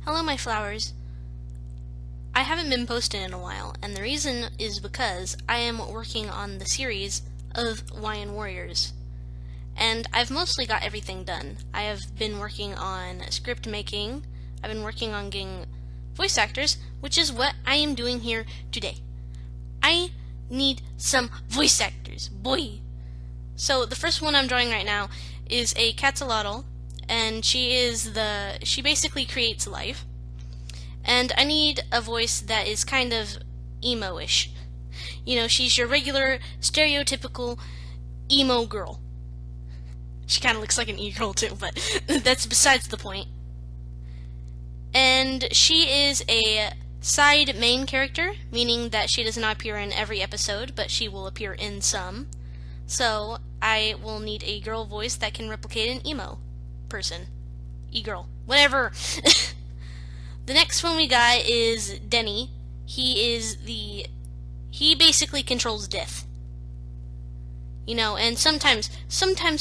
Hello, my flowers. I haven't been posting in a while, and the reason is because I am working on the series of wiion Warriors. And I've mostly got everything done. I have been working on script making, I've been working on getting voice actors, which is what I am doing here today. I need some voice actors, boy! So the first one I'm drawing right now is a Salado, and she basically creates life. And I need a voice that is kind of emo-ish. You know, she's your regular, stereotypical emo girl. She kind of looks like an e-girl too, but that's besides the point. And she is a side main character, meaning that she does not appear in every episode, but she will appear in some. So I will need a girl voice that can replicate an emo person. E-girl. Whatever. The next one we got is Denny. He basically controls death. You know, and sometimes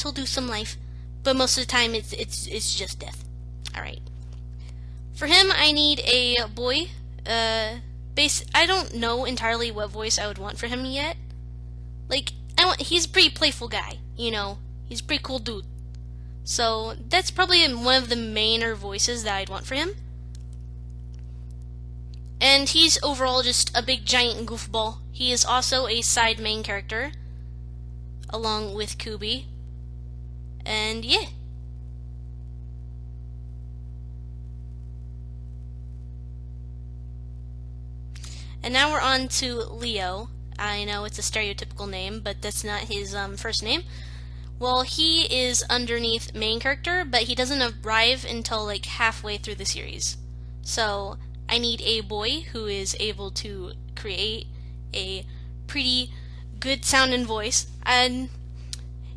he'll do some life, but most of the time it's just death. Alright. For him, I need a boy. I don't know entirely what voice I would want for him yet. Like, he's a pretty playful guy, you know. He's a pretty cool dude. So, that's probably one of the mainer voices that I'd want for him. And he's overall just a big giant goofball. He is also a side main character, along with Cooby. And yeah. And now we're on to Leo. I know it's a stereotypical name, but that's not his first name. Well, he is underneath main character, but he doesn't arrive until like halfway through the series. So I need a boy who is able to create a pretty good sounding voice, and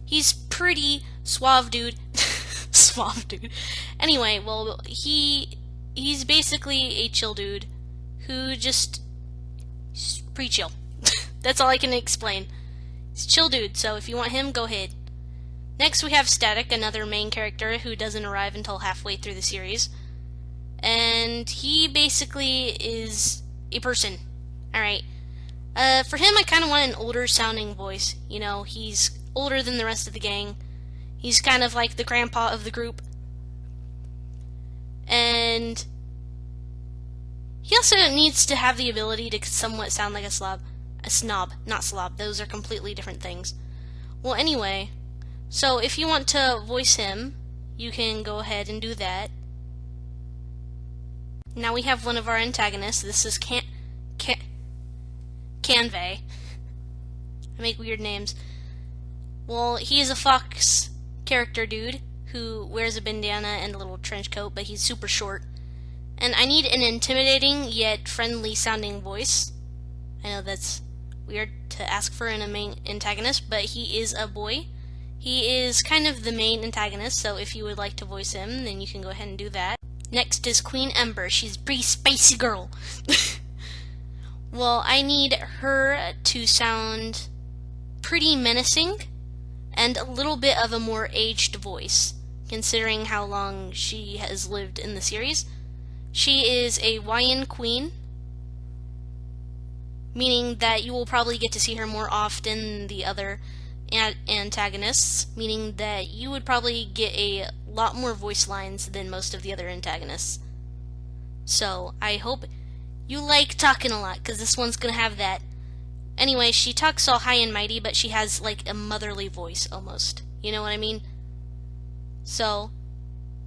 he's pretty suave dude. Suave dude. Anyway, well, he's basically a chill dude who just pretty chill. That's all I can explain. He's a chill dude, so if you want him, go ahead. Next we have Static, another main character who doesn't arrive until halfway through the series. And he basically is a person. Alright. For him, I kind of want an older sounding voice. You know, he's older than the rest of the gang. He's kind of like the grandpa of the group. And he also needs to have the ability to somewhat sound like a snob, not slob. Those are completely different things. Well, anyway, so if you want to voice him, you can go ahead and do that. Now we have one of our antagonists. This is Canvae. I make weird names. Well, he is a fox character dude who wears a bandana and a little trench coat, but he's super short. And I need an intimidating yet friendly sounding voice. I know that's weird to ask for in a main antagonist, but he is a boy. He is kind of the main antagonist, so if you would like to voice him, then you can go ahead and do that. Next is Queen Ember. She's a pretty spicy girl. Well, I need her to sound pretty menacing and a little bit of a more aged voice, considering how long she has lived in the series. She is a wiion queen, meaning that you will probably get to see her more often than the other antagonists, meaning that you would probably get a lot more voice lines than most of the other antagonists. So, I hope you like talking a lot, because this one's gonna have that. Anyway, she talks all high and mighty, but she has like a motherly voice, almost. You know what I mean? So,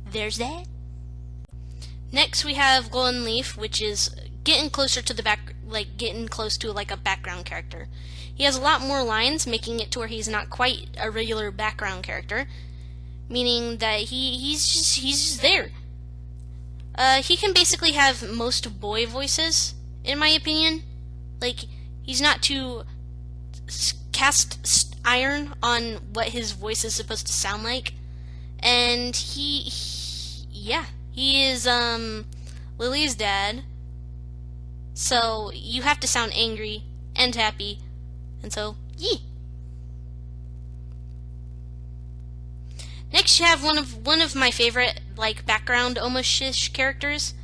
there's that. Next we have Golden Leaf, which is getting closer to getting close to like a background character. He has a lot more lines, making it to where he's not quite a regular background character, meaning that he's just there. He can basically have most boy voices, in my opinion. Like, he's not too cast iron on what his voice is supposed to sound like. And he is Lily's dad. So you have to sound angry and happy. And so, yee. Next, you have one of my favorite like background almost-ish characters.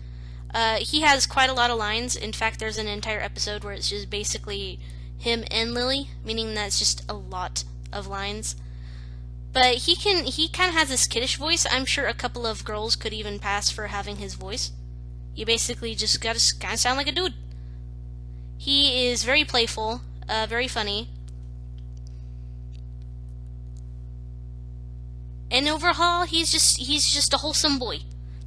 He has quite a lot of lines. In fact, there's an entire episode where it's just basically him and Lily, meaning that it's just a lot of lines. But he kind of has this kiddish voice. I'm sure a couple of girls could even pass for having his voice. You basically just gotta kind of sound like a dude. He is very playful, very funny. And overall, he's just a wholesome boy.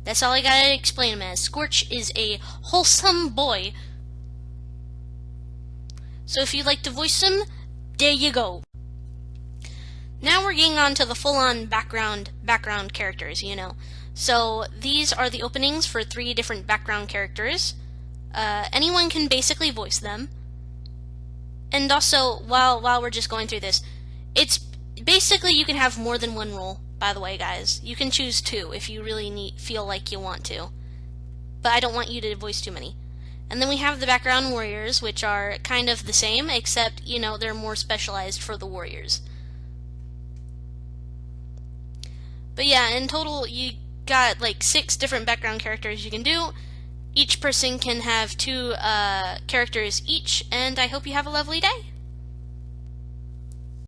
That's all I gotta explain him as. Scorch is a wholesome boy. So if you'd like to voice him, there you go. Now we're getting on to the full-on background characters, you know. So these are the openings for 3 different background characters. Anyone can basically voice them. And also, while we're just going through this, it's basically you can have more than one role, by the way, guys. You can choose 2 if you really feel like you want to. But I don't want you to voice too many. And then we have the background warriors, which are kind of the same, except, you know, they're more specialized for the warriors. But yeah, in total, you got like 6 different background characters you can do. Each person can have 2 characters each, and I hope you have a lovely day.